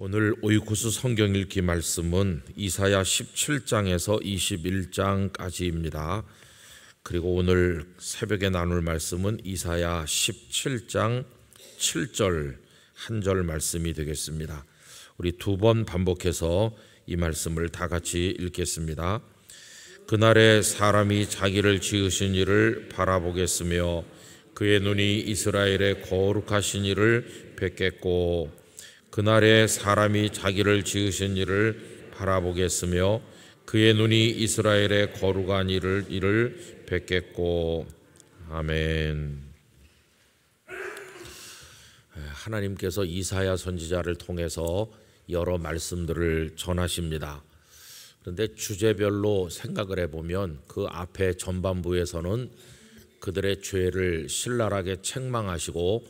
오늘 오이쿠스 성경 읽기 말씀은 이사야 17장에서 21장까지입니다. 그리고 오늘 새벽에 나눌 말씀은 이사야 17장 7절 한 절 말씀이 되겠습니다. 우리 두 번 반복해서 이 말씀을 다 같이 읽겠습니다. 그날에 사람이 자기를 지으신 이를 바라보겠으며 그의 눈이 이스라엘의 거룩하신 이를 뵙겠고, 그날에 사람이 자기를 지으신 이를 바라보겠으며 그의 눈이 이스라엘의 거룩한 이를 뵙겠고. 아멘. 하나님께서 이사야 선지자를 통해서 여러 말씀들을 전하십니다. 그런데 주제별로 생각을 해보면 그 앞에 전반부에서는 그들의 죄를 신랄하게 책망하시고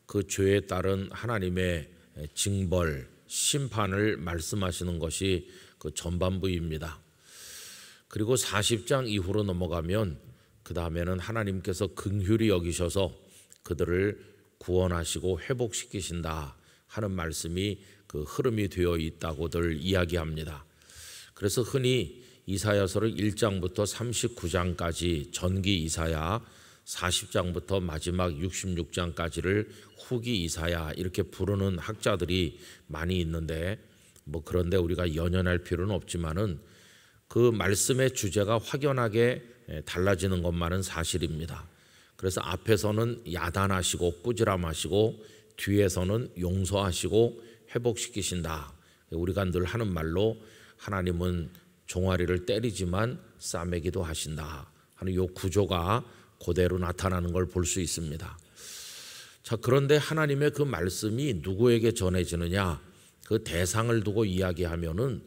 그 죄에 따른 하나님의 징벌, 심판을 말씀하시는 것이 그 전반부입니다. 그리고 40장 이후로 넘어가면 그 다음에는 하나님께서 긍휼히 여기셔서 그들을 구원하시고 회복시키신다 하는 말씀이 그 흐름이 되어 있다고들 이야기합니다. 그래서 흔히 이사야서를 1장부터 39장까지 전기 이사야, 40장부터 마지막 66장까지를 후기 이사야 이렇게 부르는 학자들이 많이 있는데, 그런데 우리가 연연할 필요는 없지만은 그 말씀의 주제가 확연하게 달라지는 것만은 사실입니다. 그래서 앞에서는 야단하시고 꾸지람하시고 뒤에서는 용서하시고 회복시키신다. 우리가 늘 하는 말로 하나님은 종아리를 때리지만 싸매기도 하신다 하는 이 구조가 그대로 나타나는 걸 볼 수 있습니다. 자, 그런데 하나님의 그 말씀이 누구에게 전해지느냐, 그 대상을 두고 이야기하면은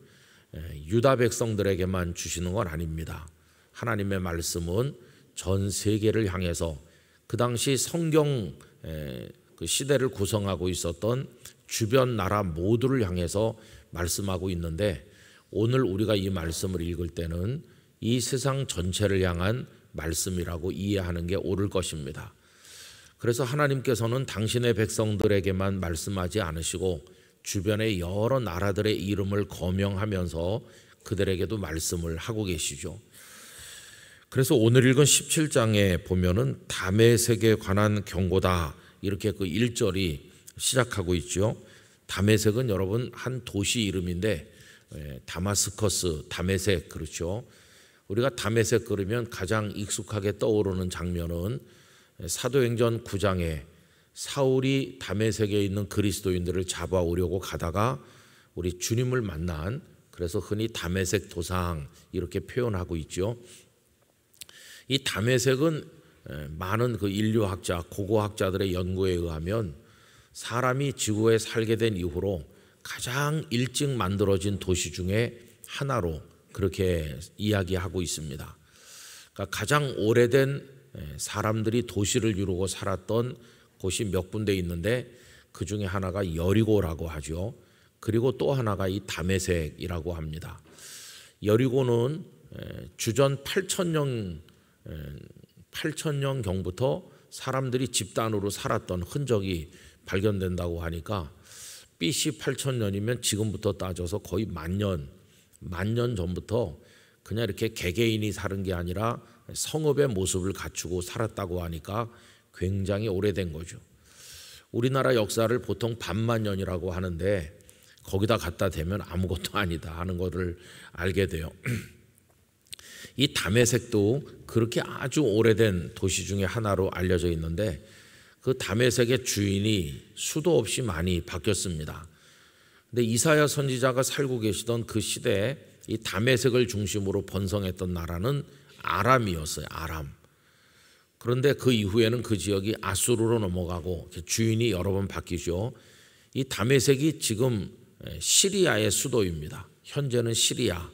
유다 백성들에게만 주시는 건 아닙니다. 하나님의 말씀은 전 세계를 향해서 그 당시 성경 그 시대를 구성하고 있었던 주변 나라 모두를 향해서 말씀하고 있는데, 오늘 우리가 이 말씀을 읽을 때는 이 세상 전체를 향한 말씀이라고 이해하는 게 옳을 것입니다. 그래서 하나님께서는 당신의 백성들에게만 말씀하지 않으시고 주변의 여러 나라들의 이름을 거명하면서 그들에게도 말씀을 하고 계시죠. 그래서 오늘 읽은 17장에 보면은 다메섹에 관한 경고다 이렇게 그 1절이 시작하고 있죠. 다메섹은 여러분 한 도시 이름인데 다마스커스, 다메섹, 그렇죠. 우리가 다메섹 그러면 가장 익숙하게 떠오르는 장면은 사도행전 9장에 사울이 다메섹에 있는 그리스도인들을 잡아오려고 가다가 우리 주님을 만난, 그래서 흔히 다메섹 도상 이렇게 표현하고 있죠. 이 다메섹은 많은 그 인류학자, 고고학자들의 연구에 의하면 사람이 지구에 살게 된 이후로 가장 일찍 만들어진 도시 중에 하나로 그렇게 이야기하고 있습니다. 그러니까 가장 오래된 사람들이 도시를 이루고 살았던 곳이 몇 군데 있는데 그 중에 하나가 여리고라고 하죠. 그리고 또 하나가 이 다메섹이라고 합니다. 여리고는 주전 8천년경부터 사람들이 집단으로 살았던 흔적이 발견된다고 하니까 BC 8천년이면 지금부터 따져서 거의 만 년 전부터 그냥 이렇게 개개인이 사는 게 아니라 성읍의 모습을 갖추고 살았다고 하니까 굉장히 오래된 거죠. 우리나라 역사를 보통 반만년이라고 하는데 거기다 갖다 대면 아무것도 아니다 하는 것을 알게 돼요. 이 다메섹도 그렇게 아주 오래된 도시 중에 하나로 알려져 있는데 그 다메섹의 주인이 수도 없이 많이 바뀌었습니다. 근데 이사야 선지자가 살고 계시던 그 시대에 이 다메섹을 중심으로 번성했던 나라는 아람이었어요. 아람. 그런데 그 이후에는 그 지역이 아수르로 넘어가고 주인이 여러 번 바뀌죠. 이 다메섹이 지금 시리아의 수도입니다. 현재는 시리아.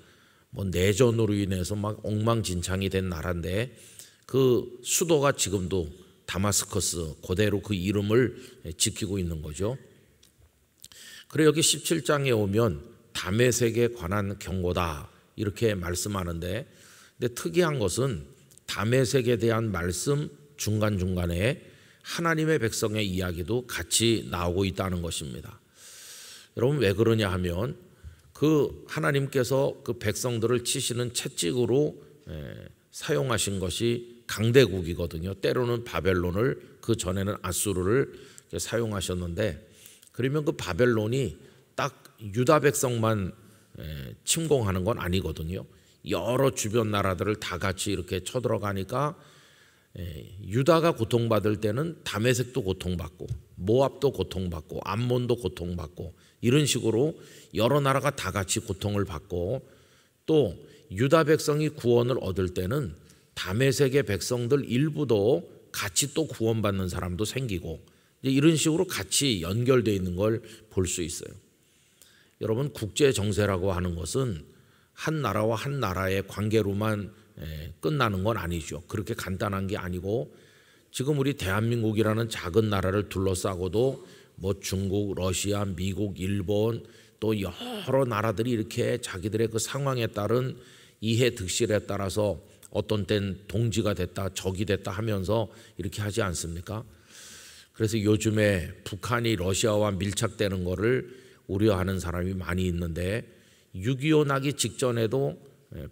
내전으로 인해서 막 엉망진창이 된 나라인데 그 수도가 지금도 다마스커스, 그대로 그 이름을 지키고 있는 거죠. 그래 여기 17장에 오면 다메섹에 관한 경고다 이렇게 말씀하는데, 근데 특이한 것은 다메섹에 대한 말씀 중간중간에 하나님의 백성의 이야기도 같이 나오고 있다는 것입니다. 여러분 왜 그러냐 하면 그 하나님께서 그 백성들을 치시는 채찍으로 사용하신 것이 강대국이거든요. 때로는 바벨론을, 그 전에는 아수르를 사용하셨는데, 그러면 그 바벨론이 딱 유다 백성만 침공하는 건 아니거든요. 여러 주변 나라들을 다 같이 이렇게 쳐들어가니까 유다가 고통받을 때는 다메섹도 고통받고 모압도 고통받고 암몬도 고통받고 이런 식으로 여러 나라가 다 같이 고통을 받고, 또 유다 백성이 구원을 얻을 때는 다메섹의 백성들 일부도 같이 또 구원받는 사람도 생기고, 이런 식으로 같이 연결되어 있는 걸 볼 수 있어요. 여러분, 국제 정세라고 하는 것은 한 나라와 한 나라의 관계로만 끝나는 건 아니죠. 그렇게 간단한 게 아니고, 지금 우리 대한민국이라는 작은 나라를 둘러싸고도 뭐 중국, 러시아, 미국, 일본 또 여러 나라들이 이렇게 자기들의 그 상황에 따른 이해 득실에 따라서 어떤 땐 동지가 됐다, 적이 됐다 하면서 이렇게 하지 않습니까? 그래서 요즘에 북한이 러시아와 밀착되는 거를 우려하는 사람이 많이 있는데, 6.25 나기 직전에도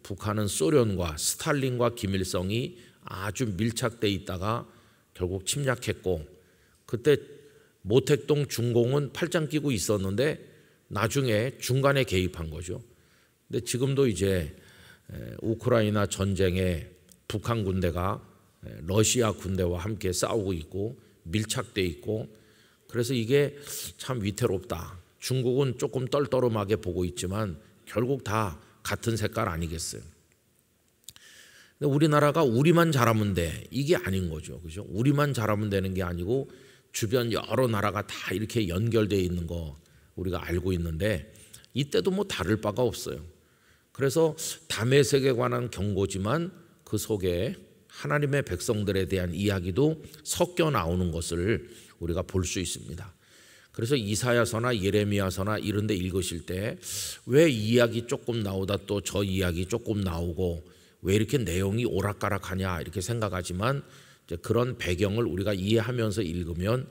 북한은 소련과 스탈린과 김일성이 아주 밀착돼 있다가 결국 침략했고, 그때 모택동 중공은 팔짱 끼고 있었는데 나중에 중간에 개입한 거죠. 근데 지금도 이제 우크라이나 전쟁에 북한 군대가 러시아 군대와 함께 싸우고 있고 밀착돼 있고, 그래서 이게 참 위태롭다. 중국은 조금 떨떠름하게 보고 있지만 결국 다 같은 색깔 아니겠어요. 근데 우리나라가 우리만 잘하면 돼, 이게 아닌 거죠. 그죠? 우리만 잘하면 되는 게 아니고 주변 여러 나라가 다 이렇게 연결되어 있는 거 우리가 알고 있는데, 이때도 뭐 다를 바가 없어요. 그래서 다메섹에 관한 경고지만 그 속에 하나님의 백성들에 대한 이야기도 섞여 나오는 것을 우리가 볼 수 있습니다. 그래서 이사야서나 예레미야서나 이런 데 읽으실 때 왜 이야기 조금 나오다 또 저 이야기 조금 나오고 왜 이렇게 내용이 오락가락하냐 이렇게 생각하지만, 이제 그런 배경을 우리가 이해하면서 읽으면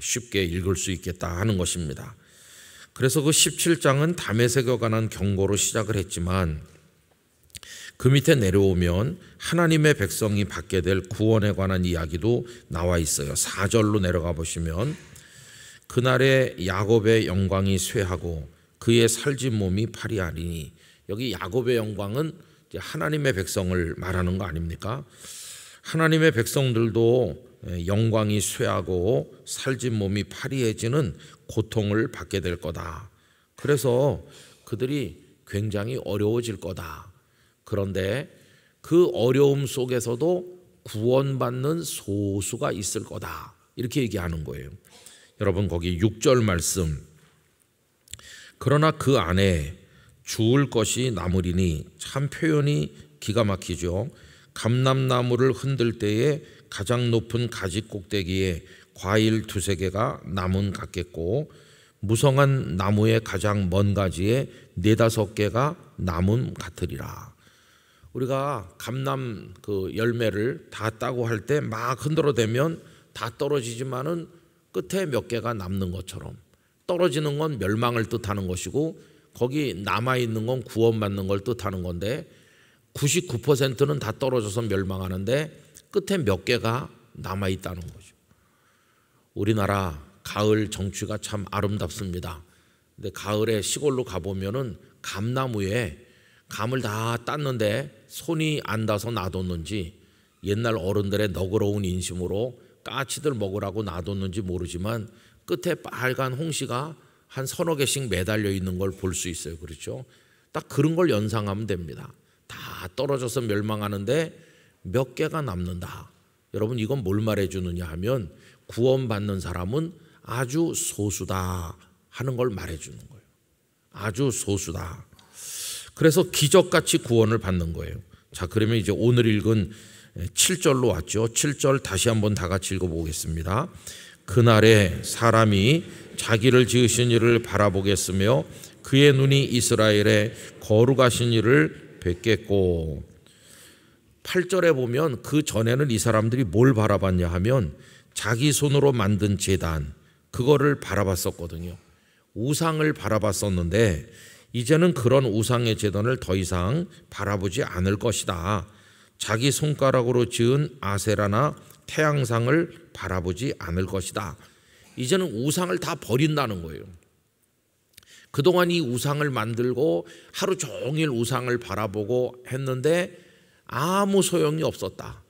쉽게 읽을 수 있겠다 하는 것입니다. 그래서 그 17장은 다메섹에 관한 경고로 시작을 했지만, 그 밑에 내려오면 하나님의 백성이 받게 될 구원에 관한 이야기도 나와 있어요. 4절로 내려가 보시면, 그날에 야곱의 영광이 쇠하고 그의 살진 몸이 파리하리니, 여기 야곱의 영광은 이제 하나님의 백성을 말하는 거 아닙니까? 하나님의 백성들도 영광이 쇠하고 살진 몸이 파리해지는 고통을 받게 될 거다. 그래서 그들이 굉장히 어려워질 거다. 그런데 그 어려움 속에서도 구원받는 소수가 있을 거다. 이렇게 얘기하는 거예요. 여러분, 거기 6절 말씀, 그러나 그 안에 주울 것이 남으리니, 참 표현이 기가 막히죠. 감람나무를 흔들 때에 가장 높은 가지 꼭대기에 과일 2-3개가 나무 같겠고, 무성한 나무의 가장 먼 가지에 4-5개가 나무 같으리라. 우리가 감람 그 열매를 다 따고 할 때 막 흔들어 대면 다 떨어지지만은 끝에 몇 개가 남는 것처럼, 떨어지는 건 멸망을 뜻하는 것이고 거기 남아있는 건 구원받는 걸 뜻하는 건데, 99%는 다 떨어져서 멸망하는데 끝에 몇 개가 남아있다는 거죠. 우리나라 가을 정취가 참 아름답습니다. 근데 가을에 시골로 가보면은 감나무에 감을 다 땄는데 손이 안 닿아서 놔뒀는지, 옛날 어른들의 너그러운 인심으로 까치들 먹으라고 놔뒀는지 모르지만 끝에 빨간 홍시가 한 3-4개씩 매달려 있는 걸 볼 수 있어요. 그렇죠? 딱 그런 걸 연상하면 됩니다. 다 떨어져서 멸망하는데 몇 개가 남는다. 여러분, 이건 뭘 말해주느냐 하면 구원받는 사람은 아주 소수다 하는 걸 말해주는 거예요. 아주 소수다. 그래서 기적같이 구원을 받는 거예요. 자, 그러면 이제 오늘 읽은 7절로 왔죠. 7절 다시 한번 다 같이 읽어보겠습니다. 그날에 사람이 자기를 지으신 이를 바라보겠으며 그의 눈이 이스라엘의 거룩하신 이를 뵙겠고. 8절에 보면 그 전에는 이 사람들이 뭘 바라봤냐 하면 자기 손으로 만든 제단, 그거를 바라봤었거든요. 우상을 바라봤었는데 이제는 그런 우상의 제단을 더 이상 바라보지 않을 것이다. 자기 손가락으로 지은 아세라나 태양상을 바라보지 않을 것이다. 이제는 우상을 다 버린다는 거예요. 그동안 이 우상을 만들고 하루 종일 우상을 바라보고 했는데 아무 소용이 없었다.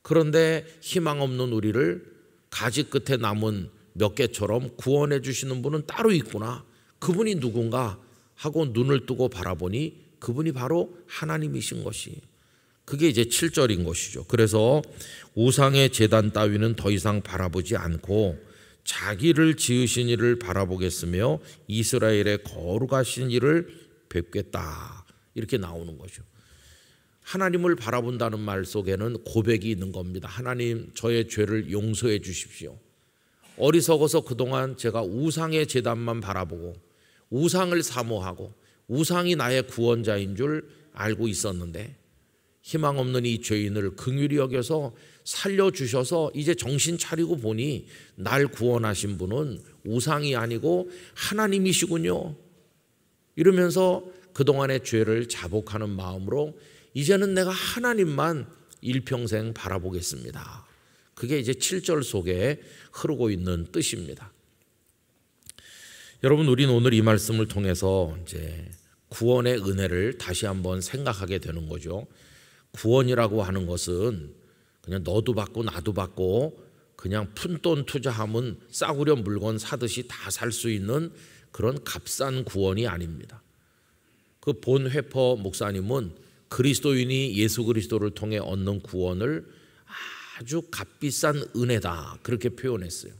그런데 희망 없는 우리를 가지 끝에 남은 몇 개처럼 구원해 주시는 분은 따로 있구나. 그분이 누군가 하고 눈을 뜨고 바라보니 그분이 바로 하나님이신 것이, 그게 이제 7절인 것이죠. 그래서 우상의 제단 따위는 더 이상 바라보지 않고 자기를 지으신 이를 바라보겠으며 이스라엘의 거룩하신 이를 뵙겠다. 이렇게 나오는 거죠. 하나님을 바라본다는 말 속에는 고백이 있는 겁니다. 하나님, 저의 죄를 용서해 주십시오. 어리석어서 그동안 제가 우상의 제단만 바라보고 우상을 사모하고 우상이 나의 구원자인 줄 알고 있었는데 희망 없는 이 죄인을 긍휼히 여겨서 살려주셔서 이제 정신 차리고 보니 날 구원하신 분은 우상이 아니고 하나님이시군요. 이러면서 그동안의 죄를 자복하는 마음으로 이제는 내가 하나님만 일평생 바라보겠습니다. 그게 이제 7절 속에 흐르고 있는 뜻입니다. 여러분, 우리는 오늘 이 말씀을 통해서 이제 구원의 은혜를 다시 한번 생각하게 되는 거죠. 구원이라고 하는 것은 그냥 너도 받고 나도 받고 그냥 푼돈 투자하면 싸구려 물건 사듯이 다 살 수 있는 그런 값싼 구원이 아닙니다. 그 본 회퍼 목사님은 그리스도인이 예수 그리스도를 통해 얻는 구원을 아주 값비싼 은혜다, 그렇게 표현했어요.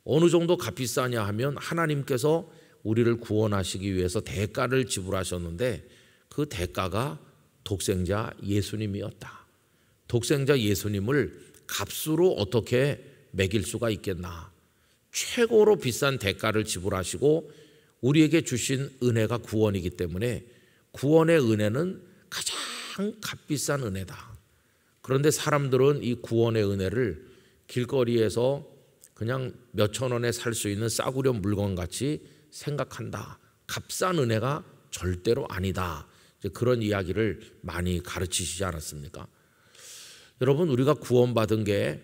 어느 정도 값비싸냐 하면 하나님께서 우리를 구원하시기 위해서 대가를 지불하셨는데 그 대가가 독생자 예수님이었다. 독생자 예수님을 값으로 어떻게 매길 수가 있겠나. 최고로 비싼 대가를 지불하시고 우리에게 주신 은혜가 구원이기 때문에 구원의 은혜는 가장 값비싼 은혜다. 그런데 사람들은 이 구원의 은혜를 길거리에서 그냥 몇천 원에 살 수 있는 싸구려 물건같이 생각한다. 값싼 은혜가 절대로 아니다. 그런 이야기를 많이 가르치시지 않았습니까? 여러분, 우리가 구원받은 게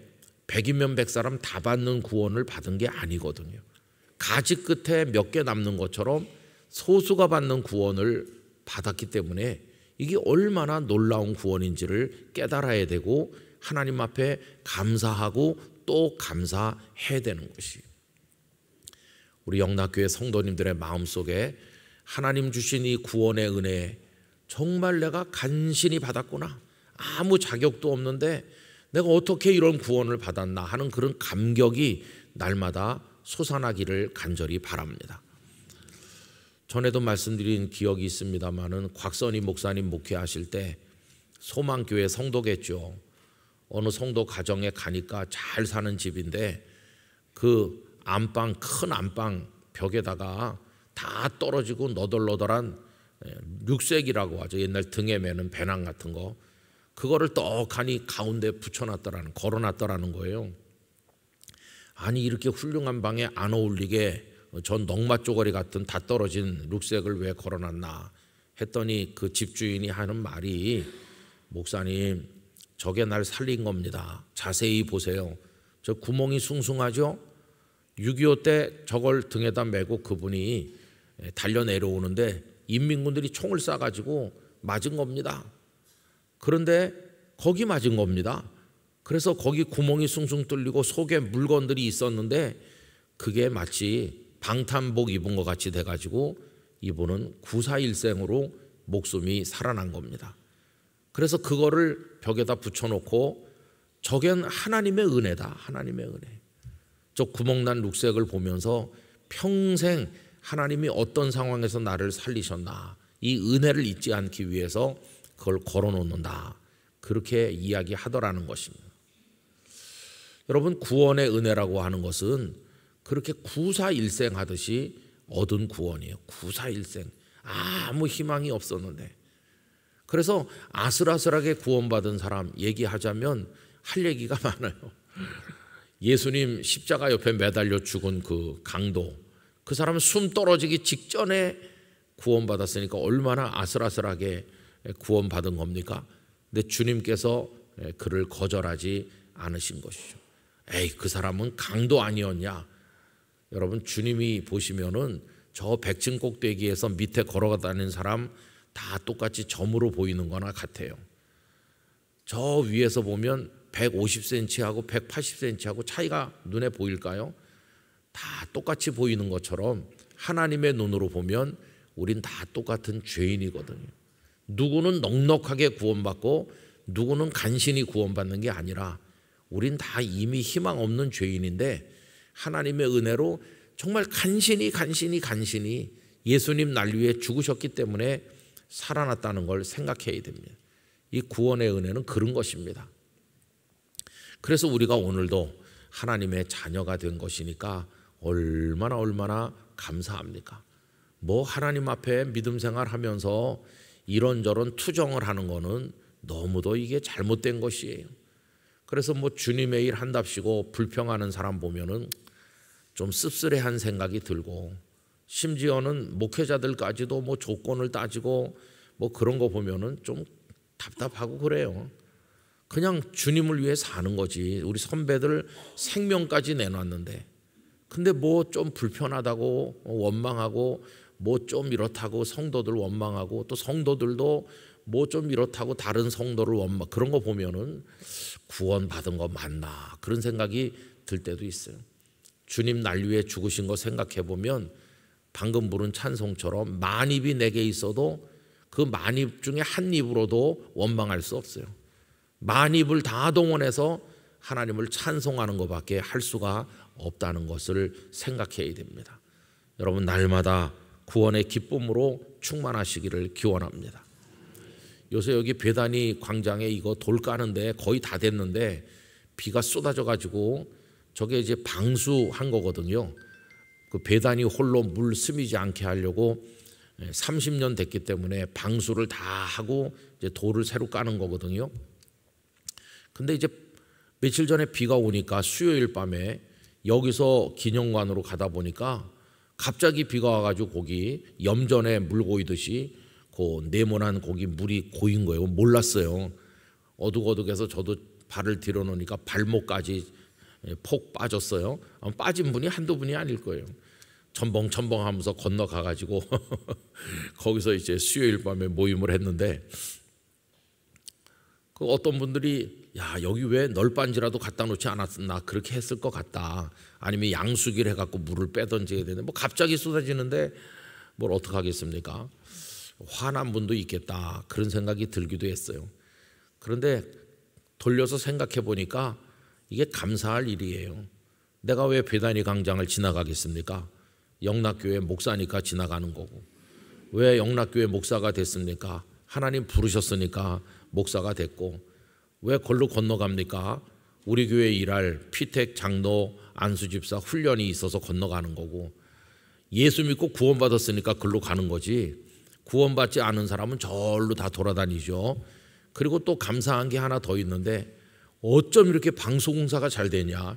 100이면 100사람 다 받는 구원을 받은 게 아니거든요. 가지 끝에 몇 개 남는 것처럼 소수가 받는 구원을 받았기 때문에 이게 얼마나 놀라운 구원인지를 깨달아야 되고 하나님 앞에 감사하고 또 감사해야 되는 것이, 우리 영락교회 성도님들의 마음속에 하나님 주신 이 구원의 은혜 정말 내가 간신히 받았구나, 아무 자격도 없는데 내가 어떻게 이런 구원을 받았나 하는 그런 감격이 날마다 솟아나기를 간절히 바랍니다. 전에도 말씀드린 기억이 있습니다마는 곽선희 목사님 목회하실 때 소망교회 성도겠죠. 어느 성도 가정에 가니까 잘 사는 집인데 그 안방, 큰 안방 벽에다가 다 떨어지고 너덜너덜한 룩색이라고 하죠. 옛날 등에 매는 배낭 같은 거, 그거를 떡하니 가운데 붙여놨더라는, 걸어놨더라는 거예요. 아니, 이렇게 훌륭한 방에 안 어울리게 전 넝마 쪼가리 같은 다 떨어진 룩색을 왜 걸어놨나 했더니 그 집주인이 하는 말이, 목사님, 저게 날 살린 겁니다. 자세히 보세요. 저 구멍이 숭숭하죠? 6.25 때 저걸 등에다 메고 그분이 달려 내려오는데 인민군들이 총을 쏴가지고 맞은 겁니다. 그런데 거기 맞은 겁니다. 그래서 거기 구멍이 숭숭 뚫리고 속에 물건들이 있었는데 그게 마치 방탄복 입은 것 같이 돼가지고 이분은 구사일생으로 목숨이 살아난 겁니다. 그래서 그거를 벽에다 붙여놓고 저겐 하나님의 은혜다, 하나님의 은혜. 저 구멍난 룩색을 보면서 평생 하나님이 어떤 상황에서 나를 살리셨나, 이 은혜를 잊지 않기 위해서 그걸 걸어놓는다, 그렇게 이야기하더라는 것입니다. 여러분, 구원의 은혜라고 하는 것은 그렇게 구사일생 하듯이 얻은 구원이에요. 구사일생, 아무 희망이 없었는데. 그래서 아슬아슬하게 구원받은 사람 얘기하자면 할 얘기가 많아요. 예수님 십자가 옆에 매달려 죽은 그 강도, 그 사람은 숨 떨어지기 직전에 구원받았으니까 얼마나 아슬아슬하게 구원받은 겁니까? 근데 주님께서 그를 거절하지 않으신 것이죠. 에이, 그 사람은 강도 아니었냐? 여러분, 주님이 보시면은 저 백층 꼭대기에서 밑에 걸어가 다니는 사람 다 똑같이 점으로 보이는 거나 같아요. 저 위에서 보면 150cm하고 180cm하고 차이가 눈에 보일까요? 다 똑같이 보이는 것처럼 하나님의 눈으로 보면 우린 다 똑같은 죄인이거든요. 누구는 넉넉하게 구원받고 누구는 간신히 구원받는 게 아니라 우린 다 이미 희망 없는 죄인인데 하나님의 은혜로 정말 간신히 예수님 날 위해 죽으셨기 때문에 살아났다는 걸 생각해야 됩니다. 이 구원의 은혜는 그런 것입니다. 그래서 우리가 오늘도 하나님의 자녀가 된 것이니까 얼마나 감사합니까? 뭐 하나님 앞에 믿음 생활하면서 이런저런 투정을 하는 거는 너무도 이게 잘못된 것이에요. 그래서 뭐 주님의 일 한답시고 불평하는 사람 보면은 좀 씁쓸해한 생각이 들고, 심지어는 목회자들까지도 뭐 조건을 따지고 뭐 그런 거 보면은 좀 답답하고 그래요. 그냥 주님을 위해 사는 거지. 우리 선배들 생명까지 내놨는데, 근데 뭐 좀 불편하다고 원망하고 뭐 좀 이렇다고 성도들 원망하고, 또 성도들도 뭐 좀 이렇다고 다른 성도를 원망, 그런 거 보면은 구원받은 거 맞나 그런 생각이 들 때도 있어요. 주님 날 위해 죽으신 거 생각해 보면 방금 부른 찬송처럼 만입이 내게 있어도 그 만입 중에 한 입으로도 원망할 수 없어요. 만입을 다 동원해서 하나님을 찬송하는 것밖에 할 수가 없다는 것을 생각해야 됩니다. 여러분, 날마다 구원의 기쁨으로 충만하시기를 기원합니다. 요새 여기 베다니 광장에 이거 돌 까는데 거의 다 됐는데 비가 쏟아져 가지고 저게 이제 방수한 거거든요. 그 베다니 홀로 물 스미지 않게 하려고 30년 됐기 때문에 방수를 다 하고 이제 돌을 새로 까는 거거든요. 근데 이제 며칠 전에 비가 오니까 수요일 밤에 여기서 기념관으로 가다 보니까 갑자기 비가 와가지고 거기 염전에 물 고이듯이 그 네모난 거기 물이 고인 거예요. 몰랐어요. 어둑어둑해서 저도 발을 들여놓으니까 발목까지 폭 빠졌어요. 빠진 분이 한두 분이 아닐 거예요. 첨벙첨벙 하면서 건너가가지고 거기서 이제 수요일 밤에 모임을 했는데, 그 어떤 분들이 야, 여기 왜 널빤지라도 갖다 놓지 않았나, 그렇게 했을 것 같다. 아니면 양수기를 해갖고 물을 빼던지 해야 되는데 뭐 갑자기 쏟아지는데 뭘 어떡하겠습니까? 화난 분도 있겠다, 그런 생각이 들기도 했어요. 그런데 돌려서 생각해 보니까 이게 감사할 일이에요. 내가 왜 베다니 광장을 지나가겠습니까? 영락교회 목사니까 지나가는 거고. 왜 영락교회 목사가 됐습니까? 하나님 부르셨으니까 목사가 됐고. 왜 걸로 건너갑니까? 우리 교회 일할 피택 장로 안수집사 훈련이 있어서 건너가는 거고. 예수 믿고 구원받았으니까 걸로 가는 거지. 구원받지 않은 사람은 절로 다 돌아다니죠. 그리고 또 감사한 게 하나 더 있는데, 어쩜 이렇게 방수공사가 잘 되냐?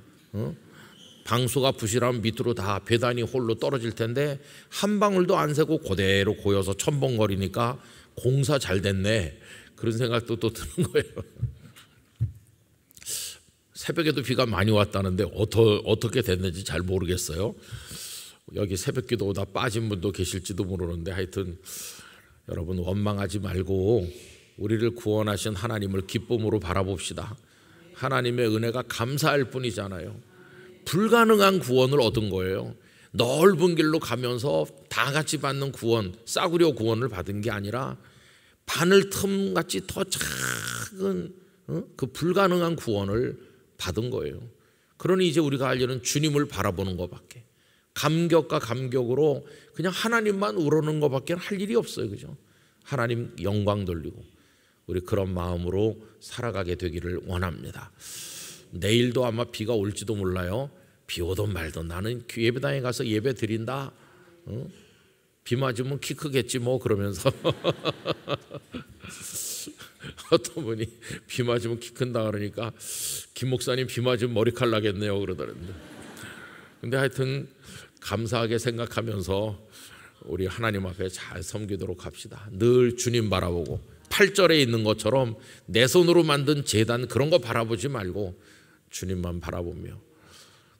방수가 부실하면 밑으로 다 배단이 홀로 떨어질 텐데 한 방울도 안 새고 그대로 고여서 첨벙거리니까 공사 잘 됐네, 그런 생각도 또 드는 거예요. 새벽에도 비가 많이 왔다는데 어떻게 됐는지 잘 모르겠어요. 여기 새벽기도 오다 빠진 분도 계실지도 모르는데, 하여튼 여러분 원망하지 말고 우리를 구원하신 하나님을 기쁨으로 바라봅시다. 하나님의 은혜가 감사할 뿐이잖아요. 불가능한 구원을 얻은 거예요. 넓은 길로 가면서 다 같이 받는 구원, 싸구려 구원을 받은 게 아니라 바늘 틈같이 더 작은 그 불가능한 구원을 받은 거예요. 그러니 이제 우리가 할 일은 주님을 바라보는 것밖에, 감격과 감격으로 그냥 하나님만 우러는 것밖에 할 일이 없어요. 그죠? 하나님 영광 돌리고 우리 그런 마음으로 살아가게 되기를 원합니다. 내일도 아마 비가 올지도 몰라요. 비 오든 말든 나는 예배당에 가서 예배 드린다. 비 맞으면 키 크겠지 뭐, 그러면서 어떤 분이 비 맞으면 키 큰다 그러니까 김 목사님 비 맞으면 머리칼 나겠네요 그러더랬는데, 근데 하여튼 감사하게 생각하면서 우리 하나님 앞에 잘 섬기도록 합시다. 늘 주님 바라보고 8절에 있는 것처럼 내 손으로 만든 제단 그런 거 바라보지 말고 주님만 바라보며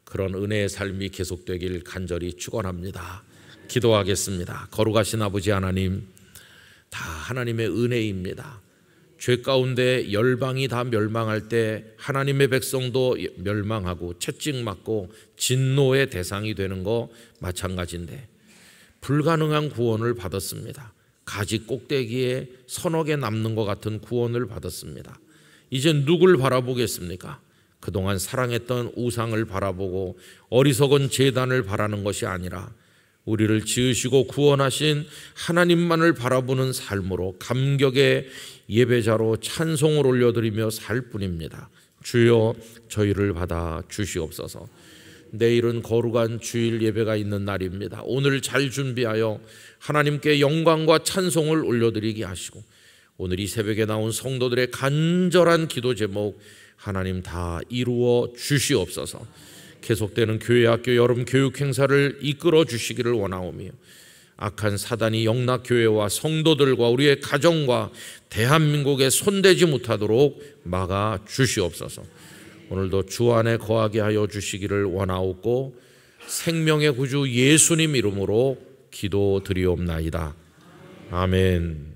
그런 은혜의 삶이 계속되길 간절히 축원합니다. 기도하겠습니다. 거룩하신 아버지 하나님, 다 하나님의 은혜입니다. 죄 가운데 열방이 다 멸망할 때 하나님의 백성도 멸망하고 채찍맞고 진노의 대상이 되는 거 마찬가지인데 불가능한 구원을 받았습니다. 가지 꼭대기에 서너 개 남는 것 같은 구원을 받았습니다. 이제 누굴 바라보겠습니까? 그동안 사랑했던 우상을 바라보고 어리석은 제단을 바라는 것이 아니라 우리를 지으시고 구원하신 하나님만을 바라보는 삶으로 감격의 예배자로 찬송을 올려드리며 살 뿐입니다. 주여 저희를 받아 주시옵소서. 내일은 거룩한 주일 예배가 있는 날입니다. 오늘 잘 준비하여 하나님께 영광과 찬송을 올려드리게 하시고 오늘 이 새벽에 나온 성도들의 간절한 기도 제목 하나님 다 이루어 주시옵소서. 계속되는 교회 학교 여름 교육 행사를 이끌어 주시기를 원하오며 악한 사단이 영락교회와 성도들과 우리의 가정과 대한민국에 손대지 못하도록 막아 주시옵소서. 오늘도 주 안에 거하게 하여 주시기를 원하옵고 생명의 구주 예수님 이름으로 기도드리옵나이다. 아멘.